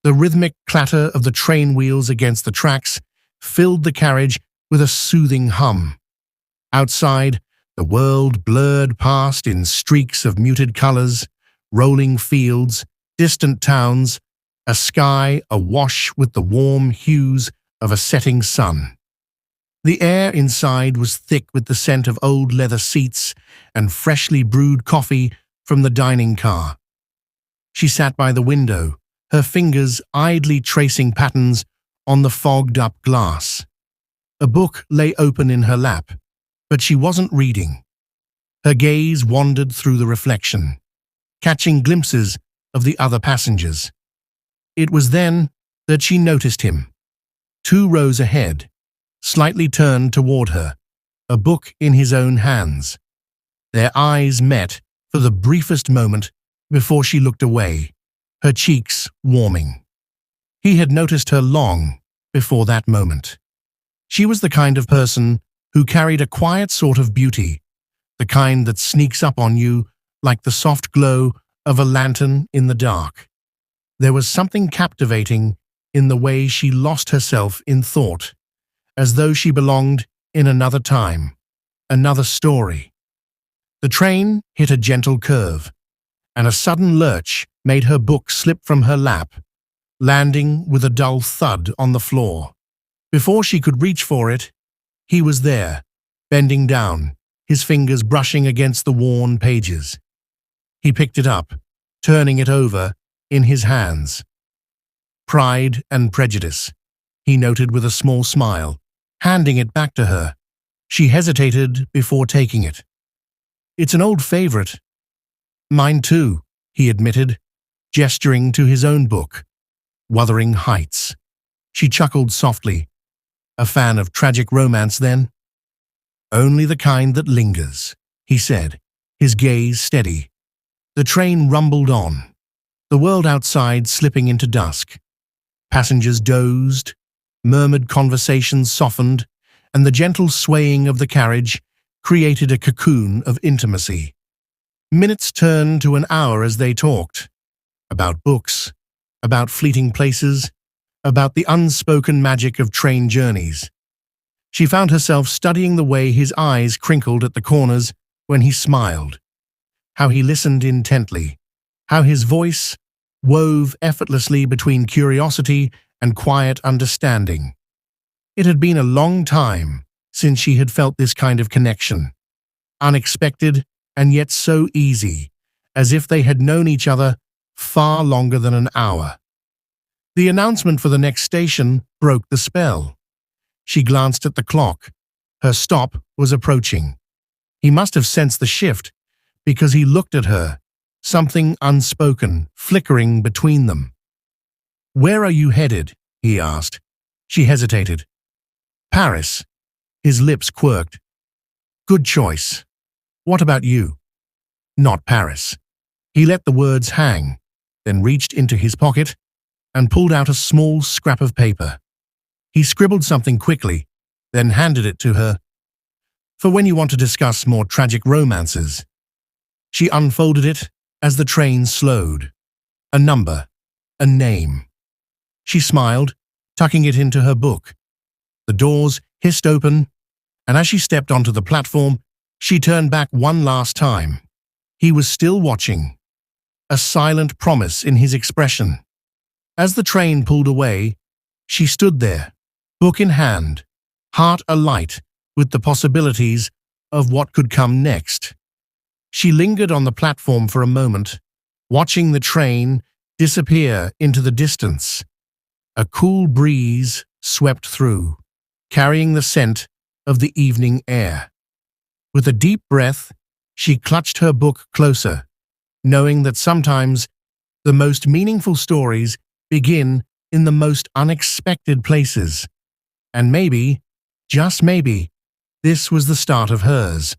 The rhythmic clatter of the train wheels against the tracks filled the carriage with a soothing hum. Outside, the world blurred past in streaks of muted colors, rolling fields, distant towns, a sky awash with the warm hues of a setting sun. The air inside was thick with the scent of old leather seats and freshly brewed coffee from the dining car. She sat by the window, her fingers idly tracing patterns on the fogged-up glass. A book lay open in her lap, but she wasn't reading. Her gaze wandered through the reflection, catching glimpses of the other passengers. It was then that she noticed him, 2 rows ahead, slightly turned toward her, a book in his own hands. Their eyes met for the briefest moment before she looked away, her cheeks warming. He had noticed her long before that moment. She was the kind of person who carried a quiet sort of beauty, the kind that sneaks up on you like the soft glow of a lantern in the dark. There was something captivating in the way she lost herself in thought, as though she belonged in another time, another story. The train hit a gentle curve, and a sudden lurch made her book slip from her lap, landing with a dull thud on the floor. Before she could reach for it, he was there, bending down, his fingers brushing against the worn pages. He picked it up, turning it over in his hands. Pride and Prejudice, he noted with a small smile, handing it back to her. She hesitated before taking it. It's an old favorite. Mine too, he admitted, gesturing to his own book, Wuthering Heights. She chuckled softly. A fan of tragic romance, then? Only the kind that lingers, he said, his gaze steady. The train rumbled on, the world outside slipping into dusk. Passengers dozed, murmured conversations softened, and the gentle swaying of the carriage created a cocoon of intimacy. Minutes turned to an hour as they talked, about books, about fleeting places, about the unspoken magic of train journeys. She found herself studying the way his eyes crinkled at the corners when he smiled, how he listened intently, how his voice wove effortlessly between curiosity and quiet understanding. It had been a long time since she had felt this kind of connection, unexpected and yet so easy, as if they had known each other far longer than an hour. The announcement for the next station broke the spell. She glanced at the clock. Her stop was approaching. He must have sensed the shift, because he looked at her, something unspoken flickering between them. "Where are you headed?" he asked. She hesitated. "Paris." His lips quirked. "Good choice. What about you?" "Not Paris." He let the words hang, then reached into his pocket and pulled out a small scrap of paper. He scribbled something quickly, then handed it to her. "For when you want to discuss more tragic romances." She unfolded it as the train slowed. A number, a name. She smiled, tucking it into her book. The doors hissed open, and as she stepped onto the platform, she turned back one last time. He was still watching, a silent promise in his expression. As the train pulled away, she stood there, book in hand, heart alight with the possibilities of what could come next. She lingered on the platform for a moment, watching the train disappear into the distance. A cool breeze swept through, carrying the scent of the evening air. With a deep breath, she clutched her book closer, knowing that sometimes the most meaningful stories begin in the most unexpected places. And maybe, just maybe, this was the start of hers.